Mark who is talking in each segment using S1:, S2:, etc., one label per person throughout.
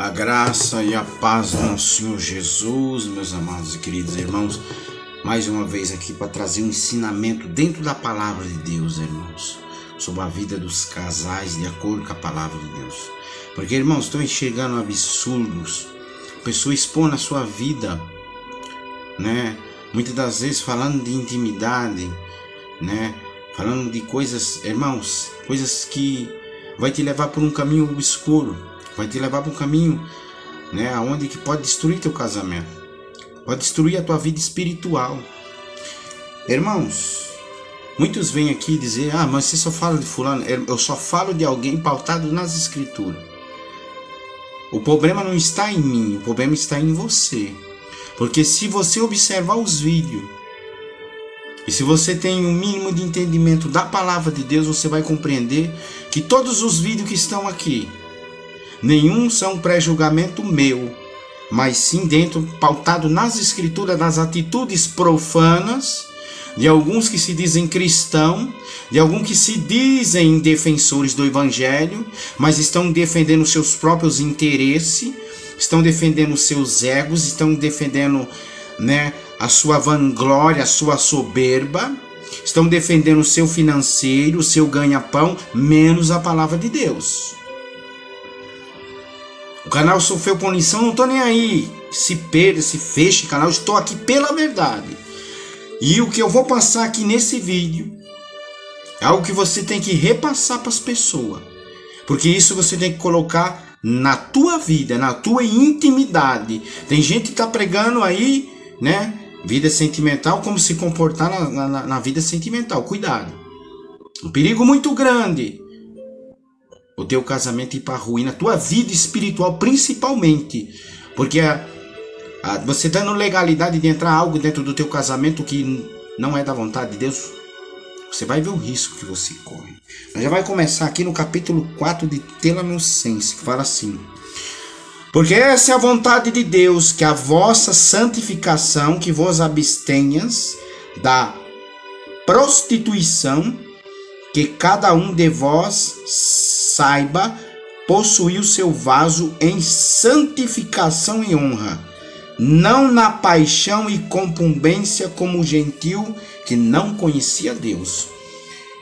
S1: A graça e a paz do nosso Senhor Jesus, meus amados e queridos irmãos, mais uma vez aqui para trazer um ensinamento dentro da palavra de Deus, irmãos, sobre a vida dos casais de acordo com a palavra de Deus. Porque, irmãos, estão enxergando absurdos, pessoas expondo a sua vida, né? Muitas das vezes falando de intimidade, né? Falando de coisas, irmãos, coisas que vai te levar por um caminho obscuro, vai te levar por um caminho, né, aonde que pode destruir teu casamento, pode destruir a tua vida espiritual. Irmãos, muitos vêm aqui dizer: ah, mas você só fala de fulano. Eu só falo de alguém pautado nas escrituras. O problema não está em mim, o problema está em você. Porque se você observar os vídeos, e se você tem um mínimo de entendimento da palavra de Deus, você vai compreender que todos os vídeos que estão aqui, nenhum são pré-julgamento meu, mas sim dentro, pautado nas escrituras, nas atitudes profanas de alguns que se dizem cristãos, de alguns que se dizem defensores do evangelho, mas estão defendendo seus próprios interesses, estão defendendo seus egos, estão defendendo, né, a sua vanglória, a sua soberba, estão defendendo o seu financeiro, o seu ganha-pão, menos a palavra de Deus. O canal sofreu punição, não estou nem aí. Se perda, se feche o canal, estou aqui pela verdade. E o que eu vou passar aqui nesse vídeo é algo que você tem que repassar para as pessoas. Porque isso você tem que colocar na tua vida, na tua intimidade. Tem gente que está pregando aí, né, vida sentimental, como se comportar na vida sentimental. Cuidado. Um perigo muito grande. O teu casamento ir para a ruína, a tua vida espiritual principalmente. Porque você dando legalidade de entrar algo dentro do teu casamento que não é da vontade de Deus, você vai ver o risco que você corre. Nós já vai começar aqui no capítulo 4 de Tessalonicenses, que fala assim: porque essa é a vontade de Deus, que a vossa santificação, que vos abstenhas da prostituição, que cada um de vós saiba possuir o seu vaso em santificação e honra, não na paixão e concupiscência como o gentil que não conhecia Deus.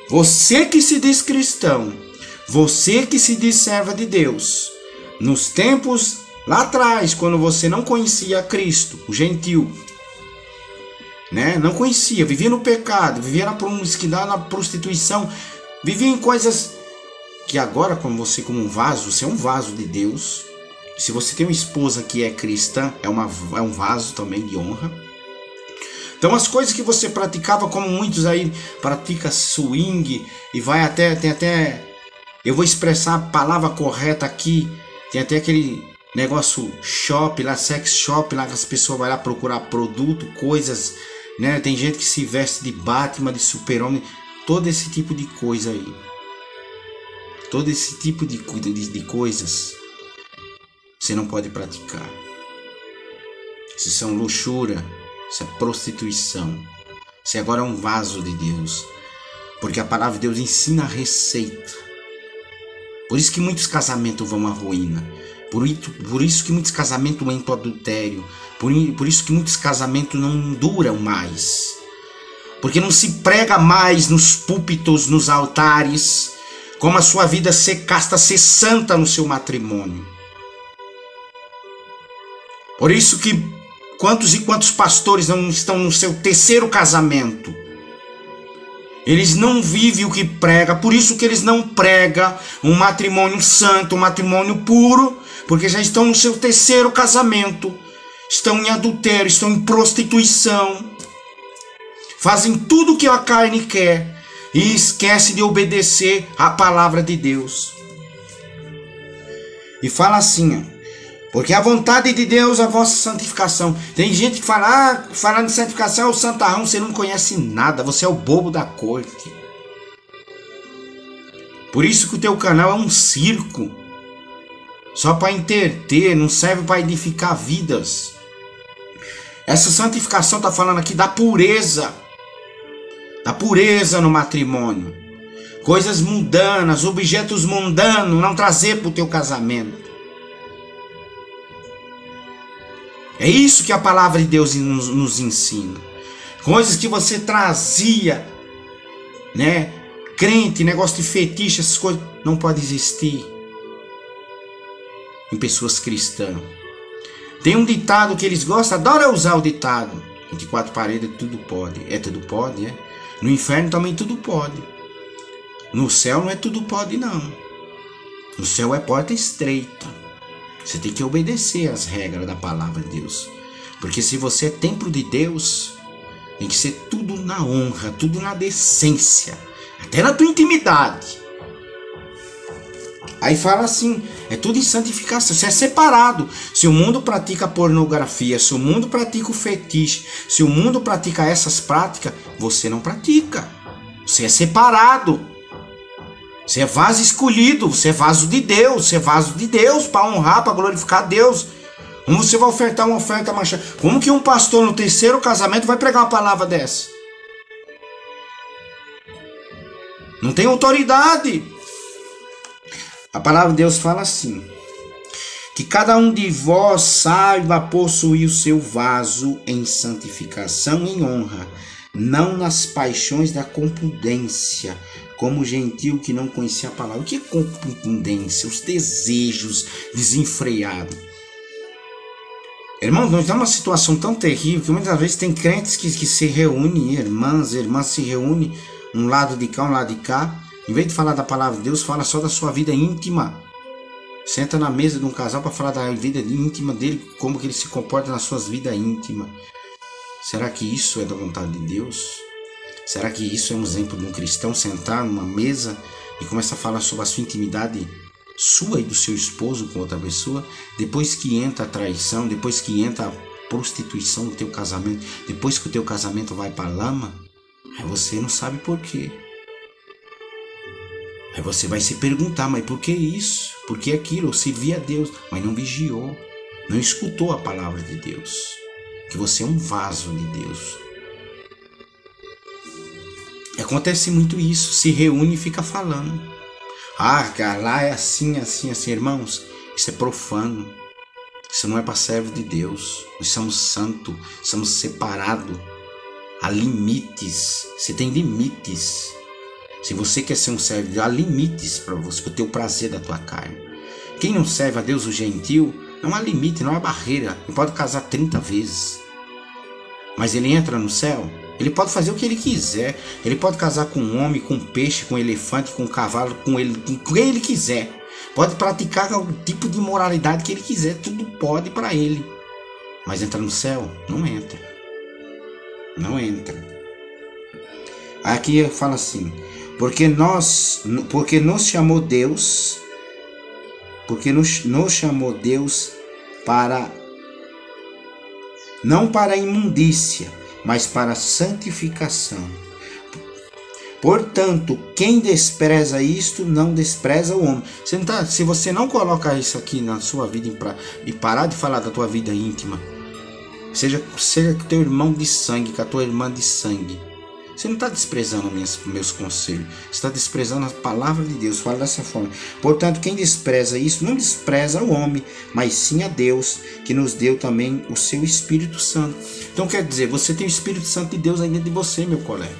S1: Você que se diz cristão, você que se diz serva de Deus, nos tempos lá atrás, quando você não conhecia Cristo, o gentil, né? Não conhecia, vivia no pecado, vivia na promiscuidade, na prostituição, vivia em coisas que agora, como você, como um vaso, você é um vaso de Deus. Se você tem uma esposa que é cristã, é um vaso também de honra. Então as coisas que você praticava, como muitos aí praticam swing e vai até, tem até, eu vou expressar a palavra correta aqui, tem até aquele negócio shop lá, sex shop lá, que as pessoas vão lá procurar produto, coisas, né? Tem gente que se veste de Batman, de super-homem, todo esse tipo de coisa aí. Todo esse tipo de coisas você não pode praticar. Isso são luxúria, isso é prostituição. Você agora é um vaso de Deus, porque a palavra de Deus ensina a receita. Por isso que muitos casamentos vão à ruína. Por isso que muitos casamentos vão para o adultério. Por isso que muitos casamentos não duram mais. Porque não se prega mais nos púlpitos, nos altares, como a sua vida ser casta, ser santa no seu matrimônio. Por isso que quantos e quantos pastores não estão no seu terceiro casamento. Eles não vivem o que prega, por isso que eles não pregam um matrimônio santo, um matrimônio puro, porque já estão no seu terceiro casamento, estão em adultério, estão em prostituição, fazem tudo o que a carne quer e esquece de obedecer à palavra de Deus. E fala assim, ó, porque a vontade de Deus é a vossa santificação. Tem gente que fala, falando de santificação é o santarrão, você não conhece nada, você é o bobo da corte. Por isso que o teu canal é um circo, só para entreter, não serve para edificar vidas. Essa santificação está falando aqui da pureza no matrimônio. Coisas mundanas, objetos mundanos, não trazer para o teu casamento. É isso que a palavra de Deus nos ensina. Coisas que você trazia, né? Crente, negócio de fetiche, essas coisas, não pode existir em pessoas cristãs. Tem um ditado que eles gostam, adoram usar o ditado. Entre quatro paredes tudo pode. É tudo pode, é? No inferno também tudo pode. No céu não é tudo pode, não. No céu é porta estreita. Você tem que obedecer às regras da palavra de Deus. Porque se você é templo de Deus, tem que ser tudo na honra, tudo na decência. Até na tua intimidade. Aí fala assim, é tudo em santificação, você é separado. Se o mundo pratica pornografia, se o mundo pratica o fetiche, se o mundo pratica essas práticas, você não pratica. Você é separado. Você é vaso escolhido, você é vaso de Deus, você é vaso de Deus para honrar, para glorificar a Deus. Como você vai ofertar uma oferta manchada? Como que um pastor no terceiro casamento vai pregar uma palavra dessa? Não tem autoridade. A palavra de Deus fala assim: que cada um de vós saiba possuir o seu vaso em santificação e em honra, não nas paixões da concupiscência, como o gentio que não conhecia a palavra. O que é concupiscência? Os desejos desenfreados. Irmãos, nós estamos numa situação tão terrível que muitas vezes tem crentes que se reúnem, irmãs se reúnem, um lado de cá, um lado de cá. Em vez de falar da palavra de Deus, fala só da sua vida íntima. Senta na mesa de um casal para falar da vida íntima dele, como que ele se comporta nas suas vidas íntimas. Será que isso é da vontade de Deus? Será que isso é um exemplo de um cristão sentar numa mesa e começar a falar sobre a sua intimidade sua e do seu esposo com outra pessoa? Depois que entra a traição, depois que entra a prostituição no teu casamento, depois que o teu casamento vai para a lama, aí você não sabe por quê. Aí você vai se perguntar, mas por que isso? Por que aquilo? Eu servi a Deus, mas não vigiou, não escutou a palavra de Deus. Que você é um vaso de Deus. Acontece muito isso, se reúne e fica falando. Ah, cara, lá é assim, assim, assim. Irmãos, isso é profano. Isso não é para servo de Deus. Nós somos santos, somos separados. Há limites, você tem limites. Se você quer ser um servo de Deus, há limites para você, para o teu prazer da tua carne. Quem não serve a Deus, o gentil, não há limite, não há barreira. Ele pode casar 30 vezes. Mas ele entra no céu, ele pode fazer o que ele quiser. Ele pode casar com um homem, com um peixe, com um elefante, com um cavalo, com quem ele quiser. Pode praticar o tipo de moralidade que ele quiser, tudo pode para ele. Mas entrar no céu, não entra. Não entra. Aqui fala assim: porque nos chamou Deus para não para a imundícia, mas para a santificação. Portanto, quem despreza isto, não despreza o homem. Se você não coloca isso aqui na sua vida e parar de falar da tua vida íntima, seja com teu irmão de sangue, com a tua irmã de sangue, você não está desprezando meus conselhos. Você está desprezando a palavra de Deus. Fala dessa forma. Portanto, quem despreza isso, não despreza o homem, mas sim a Deus, que nos deu também o seu Espírito Santo. Então quer dizer, você tem o Espírito Santo de Deus aí dentro de você, meu colega.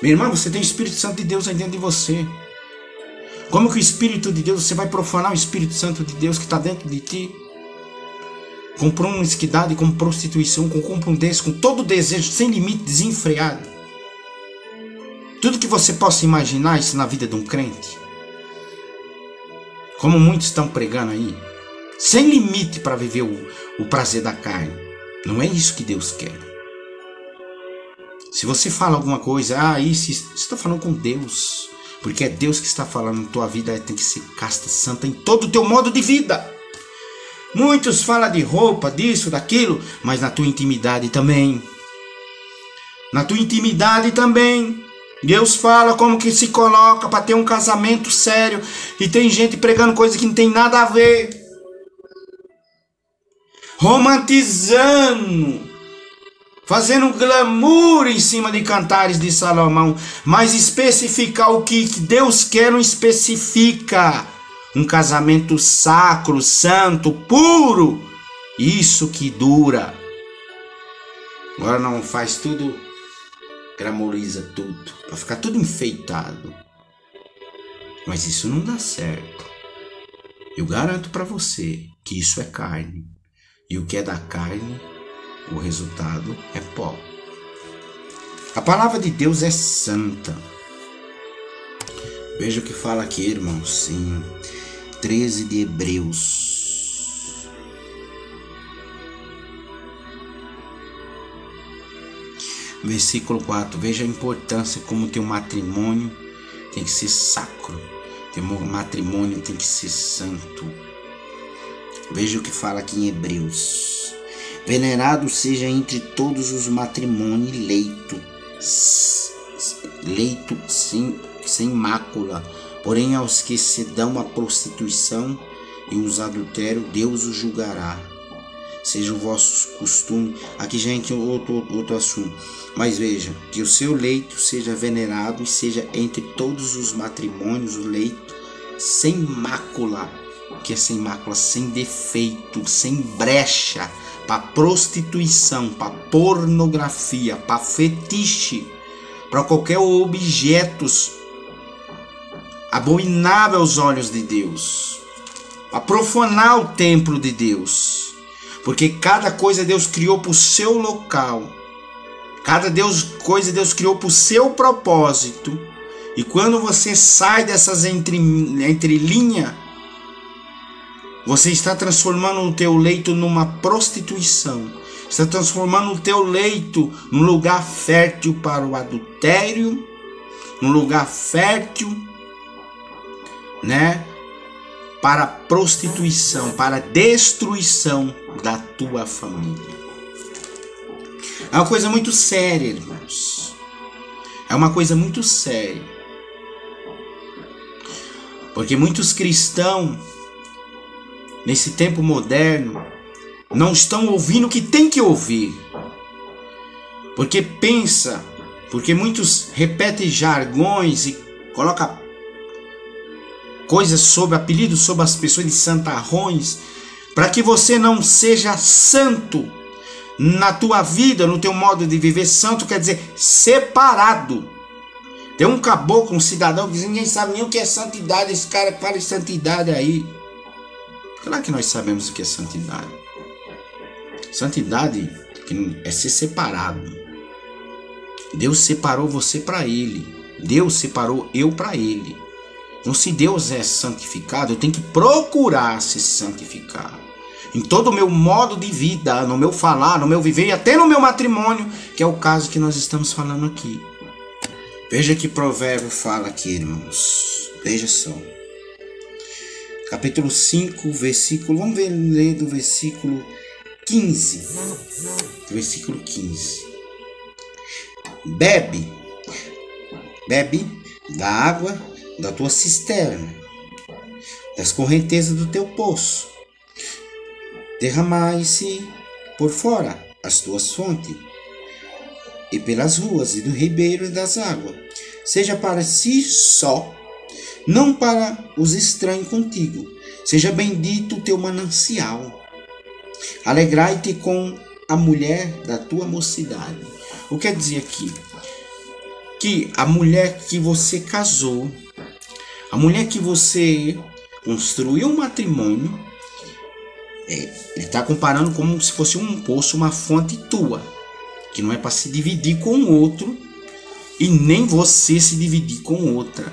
S1: Meu irmão, você tem o Espírito Santo de Deus aí dentro de você. Como que o Espírito de Deus, você vai profanar o Espírito Santo de Deus que está dentro de ti? Com promiscuidade, com prostituição, com confundência, com todo desejo sem limite, desenfreado. Tudo que você possa imaginar isso na vida de um crente. Como muitos estão pregando aí. Sem limite para viver o prazer da carne. Não é isso que Deus quer. Se você fala alguma coisa, isso, você está falando com Deus. Porque é Deus que está falando, tua vida tem que ser casta, santa em todo o teu modo de vida. Muitos falam de roupa, disso, daquilo, mas na tua intimidade também. Na tua intimidade também. Deus fala como que se coloca para ter um casamento sério. E tem gente pregando coisa que não tem nada a ver. Romantizando. Fazendo glamour em cima de Cantares de Salomão. Mas especificar o que Deus quer não especifica. Um casamento sacro, santo, puro, Isso que dura. Agora não faz tudo, glamoriza tudo, para ficar tudo enfeitado. Mas isso não dá certo. Eu garanto para você que isso é carne. E o que é da carne, o resultado é pó. A palavra de Deus é santa. Veja o que fala aqui, irmãos, em 13 de Hebreus. Versículo 4. Veja a importância como tem um matrimônio, tem que ser sacro. Tem um matrimônio, tem que ser santo. Veja o que fala aqui em Hebreus. Venerado seja entre todos os matrimônios leito sem mácula. Porém aos que se dão à prostituição e os adultérios, Deus os julgará. Seja o vosso costume. Aqui já entra outro assunto. Mas veja, que o seu leito seja venerado e seja entre todos os matrimônios o leito sem mácula. O que é sem mácula? Sem defeito, sem brecha, para prostituição, para pornografia, para fetiche, para qualquer objetos abominável aos olhos de Deus, para profanar o templo de Deus. Porque cada coisa Deus criou para o seu local. Cada coisa Deus criou para o seu propósito. E quando você sai dessas entrelinhas, você está transformando o teu leito numa prostituição. Está transformando o teu leito num lugar fértil para o adultério. Num lugar fértil, né? Para a prostituição, para a destruição da tua família. É uma coisa muito séria, irmãos. É uma coisa muito séria. Porque muitos cristãos, nesse tempo moderno, não estão ouvindo o que tem que ouvir. Porque muitos repetem jargões e colocam coisas apelidos sobre as pessoas de santarrões, para que você não seja santo na tua vida, no teu modo de viver. Santo quer dizer separado. Tem um caboclo, um cidadão que diz, ninguém sabe nem o que é santidade. Esse cara que fala de santidade aí. Claro que nós sabemos o que é santidade. Santidade é ser separado. Deus separou você para Ele. Deus separou eu para Ele. Então, se Deus é santificado, eu tenho que procurar se santificar. Em todo o meu modo de vida, no meu falar, no meu viver e até no meu matrimônio, que é o caso que nós estamos falando aqui. Veja que provérbio fala aqui, irmãos. Veja só. Capítulo 5, versículo... Vamos ler do versículo 15. Versículo 15. Bebe da água da tua cisterna, das correntezas do teu poço. Derramai-se por fora as tuas fontes, e pelas ruas e do ribeiro e das águas. Seja para si só, não para os estranhos contigo. Seja bendito o teu manancial. Alegrai-te com a mulher da tua mocidade. O que quer dizer aqui? Que a mulher que você casou, a mulher que você construiu um matrimônio, ele está comparando como se fosse um poço, uma fonte tua, que não é para se dividir com o outro e nem você se dividir com outra.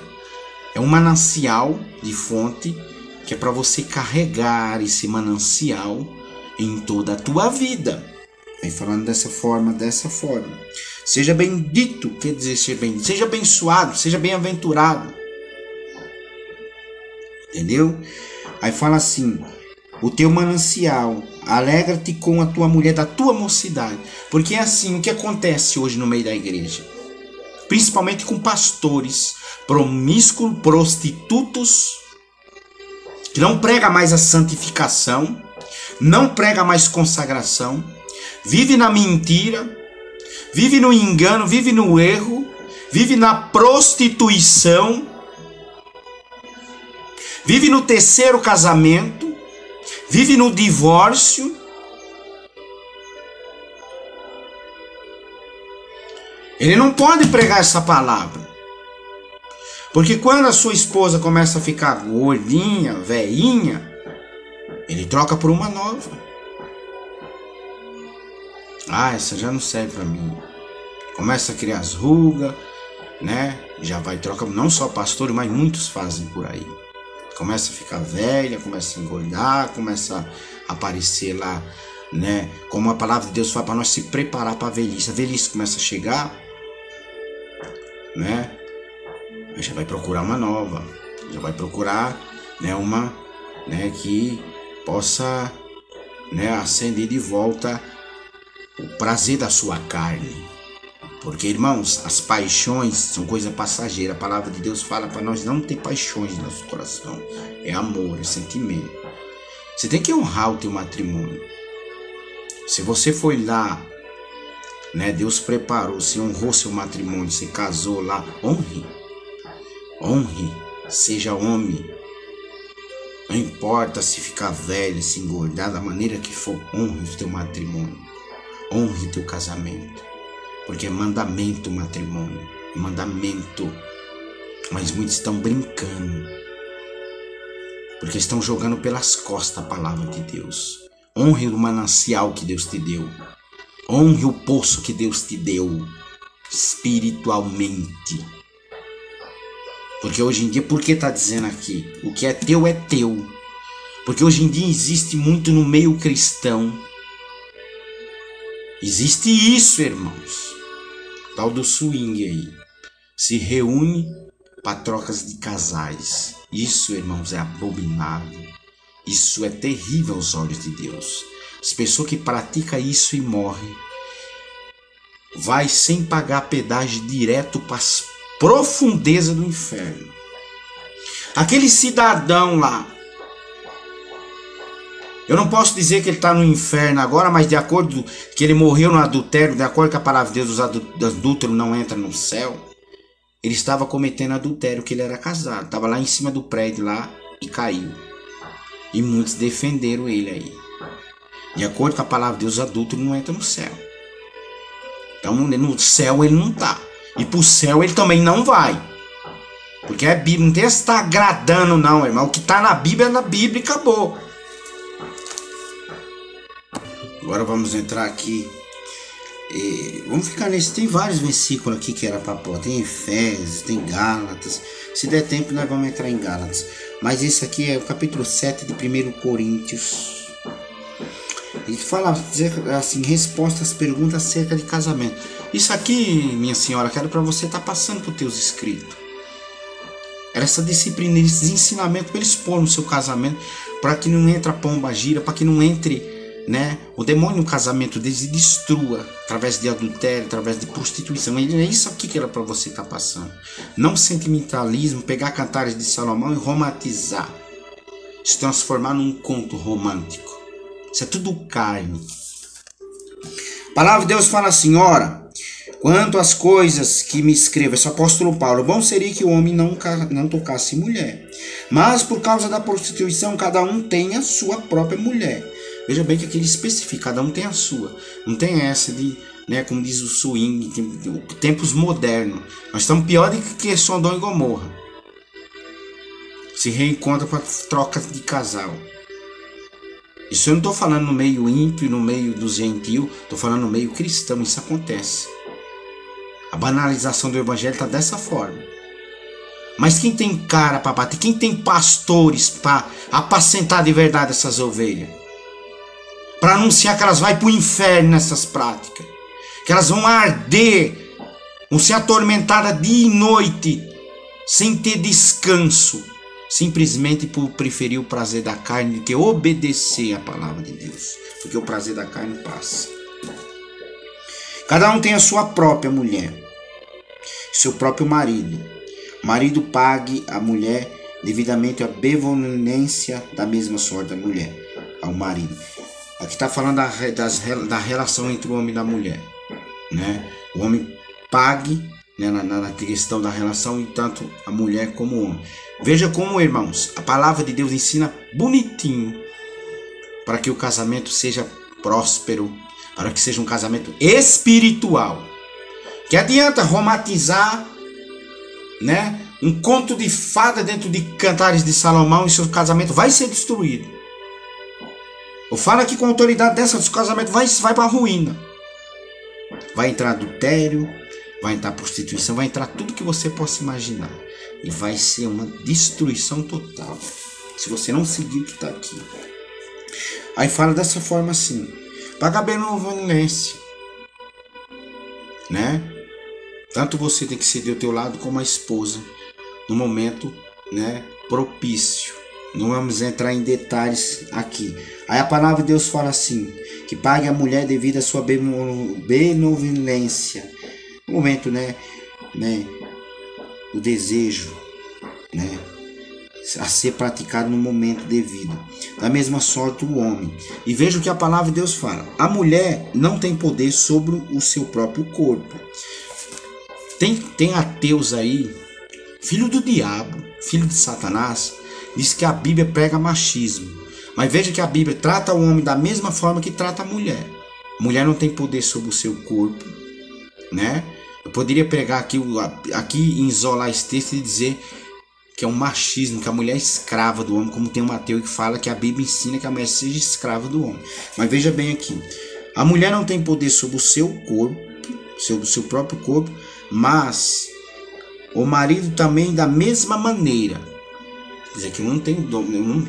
S1: É um manancial de fonte que é para você carregar esse manancial em toda a tua vida. Vem falando dessa forma. Seja bendito, quer dizer ser bendito. Seja abençoado, seja bem-aventurado. Entendeu? Aí fala assim: o teu manancial, alegra-te com a tua mulher da tua mocidade. Porque é assim o que acontece hoje no meio da igreja. Principalmente com pastores promíscuos, prostitutos, que não prega mais a santificação, não prega mais consagração, vive na mentira, vive no engano, vive no erro, vive na prostituição, vive no terceiro casamento, vive no divórcio, Ele não pode pregar essa palavra. Porque quando a sua esposa começa a ficar gordinha, velhinha, ele troca por uma nova. Ah, essa já não serve para mim. Começa a criar as rugas, né? Já vai trocar, não só pastores, mas muitos fazem por aí. Começa a ficar velha, começa a engordar, começa a aparecer lá, né? Como a palavra de Deus fala para nós se preparar para a velhice. A velhice começa a chegar, né? Já vai procurar uma nova, já vai procurar, né, uma, né, que possa, né, acender de volta o prazer da sua carne. Porque, irmãos, as paixões são coisa passageira. A palavra de Deus fala para nós não ter paixões no nosso coração. É amor, é sentimento. Você tem que honrar o teu matrimônio. Se você foi lá, né, Deus preparou, você honrou seu matrimônio, você casou lá, honre. Honre, seja homem. Não importa se ficar velho, se engordar, da maneira que for, honre o teu matrimônio. Honre teu casamento. Porque é mandamento o matrimônio. É mandamento. Mas muitos estão brincando. Porque estão jogando pelas costas a palavra de Deus. Honre o manancial que Deus te deu. Honre o poço que Deus te deu. Espiritualmente. Porque hoje em dia, por que está dizendo aqui? O que é teu é teu. Porque hoje em dia existe muito no meio cristão. Existe isso, irmãos. Tal do swing aí. Se reúne para trocas de casais. Isso, irmãos, é abominável. Isso é terrível aos olhos de Deus. As pessoas que praticam isso e morrem, vai sem pagar pedágio direto para as profundezas do inferno. Aquele cidadão lá, eu não posso dizer que ele está no inferno agora, mas de acordo que ele morreu no adultério, de acordo com a palavra de Deus, os adúlteros não entram no céu. Ele estava cometendo adultério, que ele era casado. Estava lá em cima do prédio lá e caiu. E muitos defenderam ele aí. De acordo com a palavra de Deus, os adúlteros não entram no céu. Então no céu ele não está. E para o céu ele também não vai. Porque é Bíblia, não tem que estar agradando não, irmão. O que está na Bíblia é na Bíblia e acabou. Agora vamos entrar aqui. Vamos ficar nesse. Tem vários versículos aqui que era para pôr. Tem Efésios, tem Gálatas. Se der tempo nós vamos entrar em Gálatas. Mas esse aqui é o capítulo 7 de 1 Coríntios. Ele fala assim, resposta às perguntas acerca de casamento. Isso aqui, minha senhora, quero para você estar passando para os teus escritos. Era essa disciplina, esses ensinamentos para eles pôr no seu casamento, para que não entre a pomba gira, para que não entre, né, o demônio no casamento deles e destrua, através de adultério, através de prostituição. É isso aqui que era para você estar passando. Não sentimentalismo, pegar Cantares de Salomão e romantizar, se transformar num conto romântico. Isso é tudo carne. A palavra de Deus fala assim, ora, quanto às coisas que me escreva, esse apóstolo Paulo, bom seria que o homem não tocasse mulher. Mas por causa da prostituição, cada um tem a sua própria mulher. Veja bem que aqui ele especifica, cada um tem a sua. Não tem essa de, né, como diz o swing, tempos modernos. Nós estamos pior do que Sodoma e Gomorra. Se reencontra para troca de casal. Isso eu não estou falando no meio ímpio, no meio do gentil, estou falando no meio cristão, isso acontece. A banalização do evangelho está dessa forma. Mas quem tem cara para bater, quem tem pastores para apacentar de verdade essas ovelhas? Para anunciar que elas vão para o inferno nessas práticas. Que elas vão arder, vão ser atormentadas dia e noite, sem ter descanso. Simplesmente por preferir o prazer da carne do que obedecer a palavra de Deus. Porque o prazer da carne passa. Cada um tem a sua própria mulher, seu próprio marido. O marido pague a mulher devidamente a benevolência da mesma sorte da mulher ao marido. Aqui está falando da relação entre o homem e a mulher, né? O homem pague, né, na questão da relação, e tanto a mulher como o homem. Veja como, irmãos, a palavra de Deus ensina bonitinho para que o casamento seja próspero, para que seja um casamento espiritual. Que adianta romantizar, né, um conto de fada dentro de Cantares de Salomão e seu casamento vai ser destruído. Eu falo aqui com autoridade dessa, seu casamento vai para a ruína. Vai entrar adultério, vai entrar prostituição, vai entrar tudo que você possa imaginar. E vai ser uma destruição total, se você não seguir o que está aqui. Aí fala dessa forma assim: paga benevolência, né? Tanto você tem que ceder ao teu lado como a esposa no momento, né, propício. Não vamos entrar em detalhes aqui. Aí a palavra de Deus fala assim: que pague a mulher devido à sua benevolência. No momento, né, o desejo, né, a ser praticado no momento devido. Da mesma sorte o homem. E veja o que a palavra de Deus fala: a mulher não tem poder sobre o seu próprio corpo. Tem ateus aí, filho do diabo, filho de Satanás, diz que a Bíblia prega machismo. Mas veja que a Bíblia trata o homem da mesma forma que trata a mulher. A mulher não tem poder sobre o seu corpo, né? Eu poderia pegar aqui e isolar esse texto e dizer que é um machismo, que a mulher é escrava do homem, como tem um ateu que fala que a Bíblia ensina que a mulher seja escrava do homem. Mas veja bem aqui: a mulher não tem poder sobre o seu corpo, sobre o seu próprio corpo, mas o marido também da mesma maneira. Quer dizer que eu não tenho dono,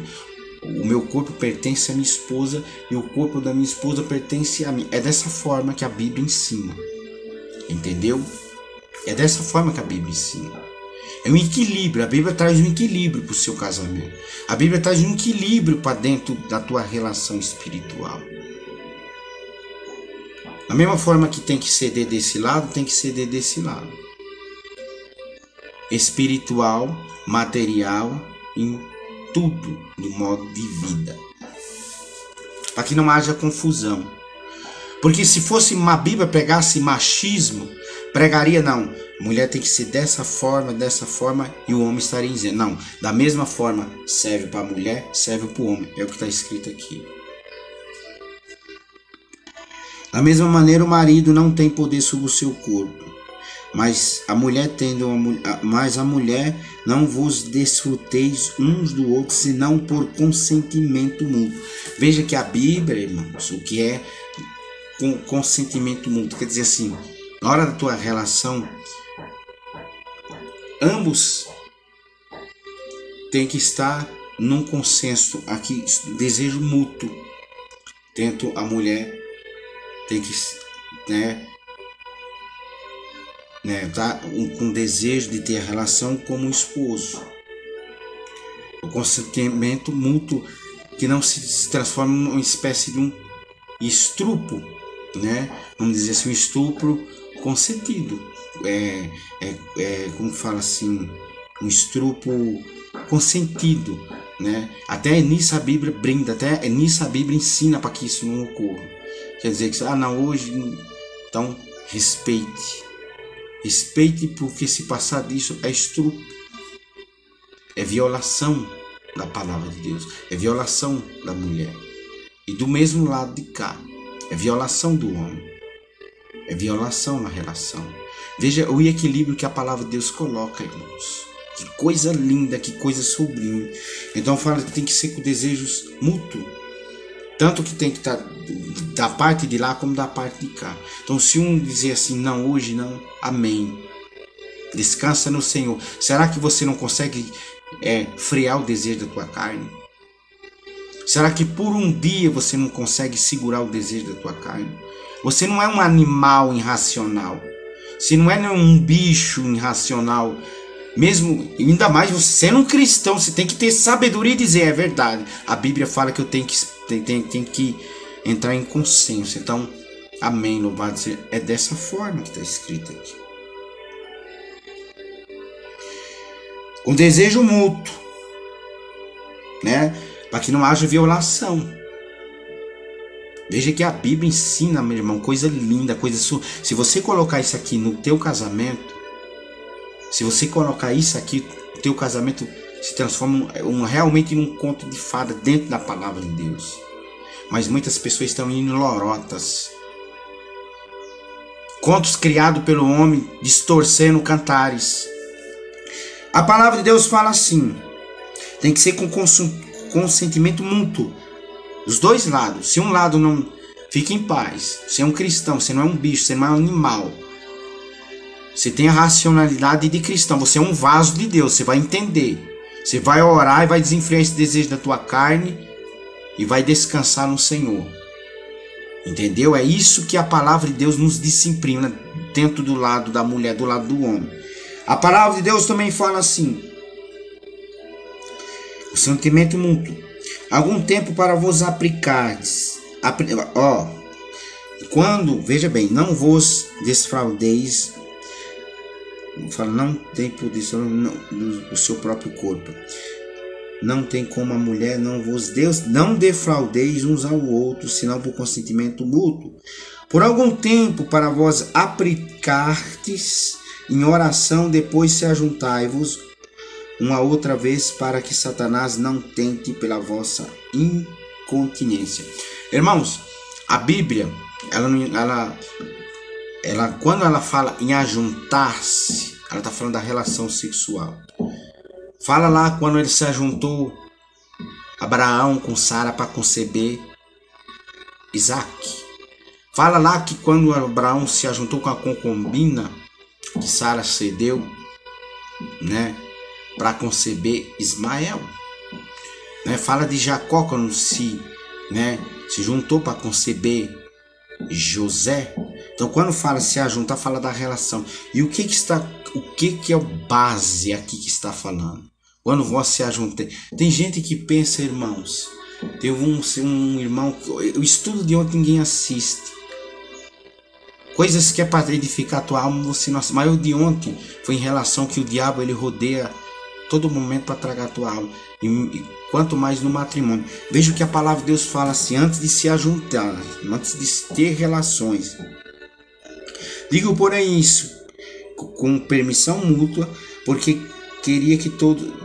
S1: o meu corpo pertence à minha esposa e o corpo da minha esposa pertence a mim. É dessa forma que a Bíblia ensina. Entendeu? É dessa forma que a Bíblia ensina. É um equilíbrio. A Bíblia traz um equilíbrio para o seu casamento. A Bíblia traz um equilíbrio para dentro da tua relação espiritual. Da mesma forma que tem que ceder desse lado, tem que ceder desse lado. Espiritual, material, em tudo do modo de vida. Para que não haja confusão. Porque se fosse uma Bíblia pregasse machismo, pregaria não, mulher tem que ser dessa forma, e o homem estaria dizendo, não, da mesma forma serve para a mulher, serve para o homem. É o que está escrito aqui. Da mesma maneira, o marido não tem poder sobre o seu corpo, mas a mulher não vos desfruteis uns do outro, senão por consentimento mútuo. Veja que a Bíblia, irmãos, o que é consentimento mútuo, quer dizer assim, na hora da tua relação, ambos têm que estar num consenso, aqui, desejo mútuo. Tanto a mulher tem que, tá com desejo de ter a relação como um esposo. O consentimento mútuo que não se transforma numa espécie de um estupro, né? Vamos dizer assim, um estupro consentido. Como fala assim, um estupro consentido, né? Até nisso a Bíblia brinda, até nisso a Bíblia ensina para que isso não ocorra. Quer dizer que, não, hoje, então, respeite, porque se passar disso é estupro, é violação da palavra de Deus, é violação da mulher. E do mesmo lado de cá, é violação do homem, é violação na relação. Veja o equilíbrio que a palavra de Deus coloca, irmãos. Que coisa linda, que coisa sublime. Então fala que tem que ser com desejos mútuos. Tanto que tem que estar da parte de lá como da parte de cá. Então se um dizer assim, não, hoje não, amém. Descansa no Senhor. Será que você não consegue frear o desejo da tua carne? Será que por um dia você não consegue segurar o desejo da tua carne? Você não é um animal irracional. Você não é um bicho irracional. Mesmo, ainda mais você sendo um cristão, você tem que ter sabedoria e dizer, é verdade. A Bíblia fala que eu tenho que entrar em consenso. Então, amém, louvado seja. É dessa forma que está escrito aqui. Com desejo mútuo, né? Para que não haja violação. Veja que a Bíblia ensina, meu irmão, coisa linda, coisa sua. Se você colocar isso aqui no teu casamento, se você colocar isso aqui, o teu casamento se transforma realmente num conto de fada dentro da palavra de Deus. Mas muitas pessoas estão indo lorotas, contos criados pelo homem, distorcendo cantares. A palavra de Deus fala assim, tem que ser com consentimento mútuo, dos dois lados. Se um lado não, fica em paz. Você é um cristão, você não é um bicho, você não é um animal. Você tem a racionalidade de cristão, você é um vaso de Deus, você vai entender. Você vai orar e vai desenfrear esse desejo da tua carne e vai descansar no Senhor. Entendeu? É isso que a palavra de Deus nos disciplina dentro do lado da mulher, do lado do homem. A palavra de Deus também fala assim: o sentimento mútuo. Algum tempo para vos aplicardes. Quando, veja bem, não vos desfraudeis. Fala, não tem poder do seu próprio corpo. Não tem como a mulher, não defraudeis uns ao outro, senão por consentimento mútuo. Por algum tempo para vós aplicardes em oração, depois se ajuntai-vos uma outra vez, para que Satanás não tente pela vossa incontinência. Irmãos, a Bíblia, ela quando ela fala em ajuntar-se, ela está falando da relação sexual. Fala lá quando ele se ajuntou, Abraão com Sara, para conceber Isaac. Fala lá que quando Abraão se ajuntou com a concubina, que Sara cedeu, né, para conceber Ismael. Né? Fala de Jacó quando se juntou para conceber José. Então quando fala se ajuntar, fala da relação. E o que é o base aqui que está falando? Quando vós se ajuntar. Tem gente que pensa, irmãos, teve um irmão, o estudo de ontem ninguém assiste. Coisas que é para edificar a tua alma, você não assiste. Mas o de ontem foi em relação que o diabo ele rodeia todo momento para tragar a tua alma. E quanto mais no matrimônio. Veja o que a palavra de Deus fala assim, antes de se ajuntar, antes de ter relações. Digo, porém, isso com permissão mútua, porque queria que todo...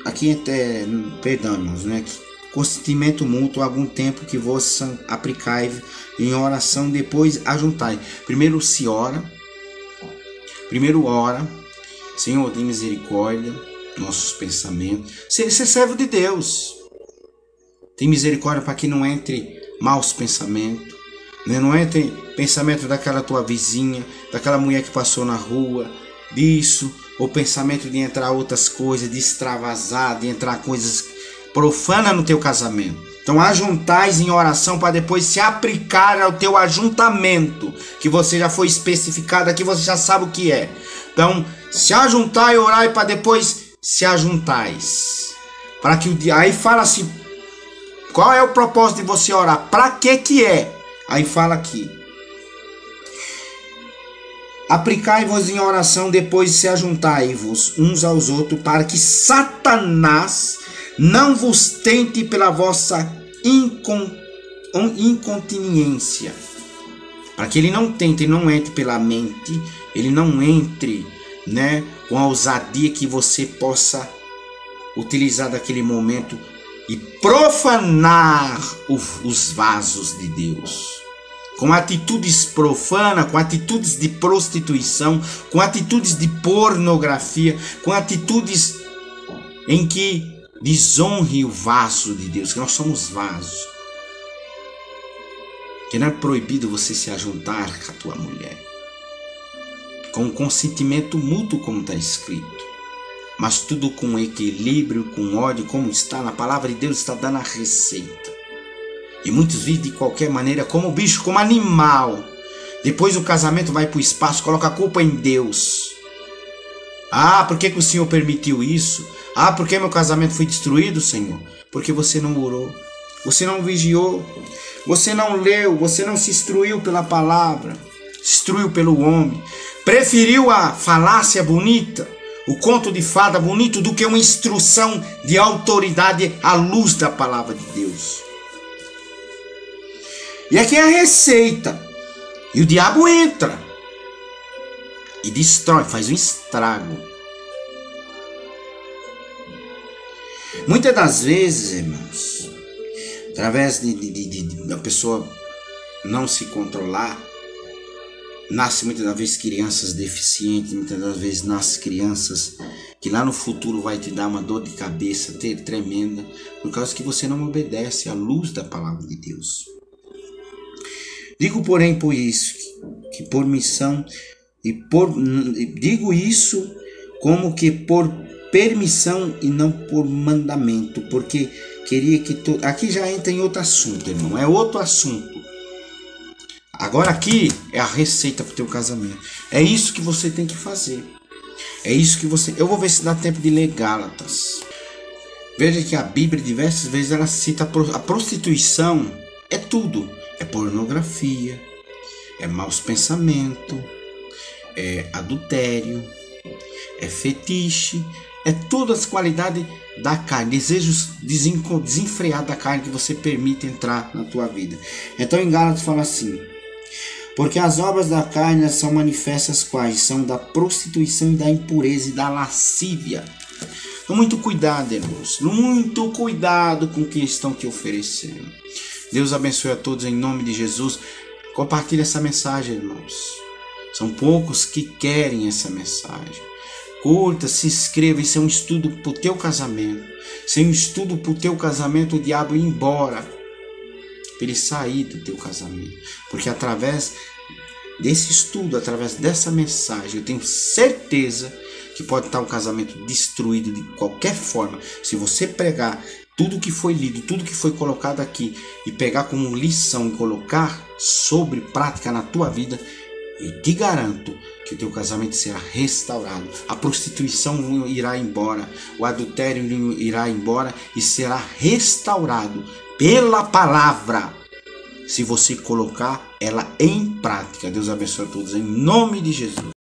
S1: Aqui até, perdão, irmãos, né? Consentimento mútuo, algum tempo que vos aplicai em oração, depois ajuntai. Primeiro se ora, Senhor, tem misericórdia, nossos pensamentos. Ser servo de Deus. Tem misericórdia para que não entre maus pensamentos. Né? Não entre pensamento daquela tua vizinha, daquela mulher que passou na rua, disso. Ou pensamento de entrar outras coisas, de extravasar, de entrar coisas profanas no teu casamento. Então ajuntais em oração para depois se aplicar ao teu ajuntamento, que você já foi especificado aqui, você já sabe o que é. Então, se ajuntai e orai para depois se ajuntais. Para que o dia. Aí fala assim: qual é o propósito de você orar? Para que é? Aí fala aqui: aplicai-vos em oração, depois se ajuntai-vos uns aos outros, para que Satanás não vos tente pela vossa incontinência. Para que ele não tente, ele não entre pela mente, ele não entre, né, com a ousadia que você possa utilizar daquele momento e profanar os vasos de Deus. Com atitudes profanas, com atitudes de prostituição, com atitudes de pornografia, com atitudes em que desonre o vaso de Deus, que nós somos vasos. Que não é proibido você se ajuntar com a tua mulher, com consentimento mútuo, como está escrito, mas tudo com equilíbrio, com ódio, como está na palavra de Deus, está dando a receita. E muitos vivem de qualquer maneira, como bicho, como animal. Depois o casamento vai para o espaço, coloca a culpa em Deus. Ah, por que o Senhor permitiu isso? Ah, por que meu casamento foi destruído, Senhor? Porque você não orou, você não vigiou, você não leu, você não se instruiu pela palavra, se instruiu pelo homem. Preferiu a falácia bonita, o conto de fada bonito, do que uma instrução de autoridade à luz da palavra de Deus. E aqui é a receita. E o diabo entra e destrói, faz um estrago. Muitas das vezes, irmãos, através de a pessoa não se controlar, Nasce muitas das vezes crianças deficientes, muitas das vezes nasce crianças que lá no futuro vai te dar uma dor de cabeça tremenda, por causa que você não obedece à luz da palavra de Deus. Digo, porém, por isso, que por missão, digo isso como que por permissão e não por mandamento, porque queria que aqui já entra em outro assunto, irmão, é outro assunto. Agora aqui é a receita para o teu casamento. É isso que você tem que fazer. É isso que você... Eu vou ver se dá tempo de ler Gálatas. Veja que a Bíblia diversas vezes ela cita a prostituição. É tudo. É pornografia, é maus pensamentos, é adultério, é fetiche, é todas as qualidades da carne, desejos desenfreados da carne que você permite entrar na tua vida. Então em Gálatas fala assim: porque as obras da carne são manifestas quais? São da prostituição e da impureza e da lascívia. Então muito cuidado, irmãos, muito cuidado com o que estão te oferecendo. Deus abençoe a todos em nome de Jesus. Compartilhe essa mensagem, irmãos. São poucos que querem essa mensagem. Curta, se inscreva. Isso é um estudo para o teu casamento. Sem um estudo para o teu casamento, o diabo ir embora, para ele sair do teu casamento. Porque através desse estudo, através dessa mensagem, eu tenho certeza que pode estar um casamento destruído de qualquer forma. Se você pregar tudo que foi lido, tudo que foi colocado aqui e pegar como lição e colocar sobre prática na tua vida, eu te garanto que o teu casamento será restaurado. A prostituição irá embora, o adultério irá embora e será restaurado pela palavra, se você colocar ela em prática. Deus abençoe a todos em nome de Jesus.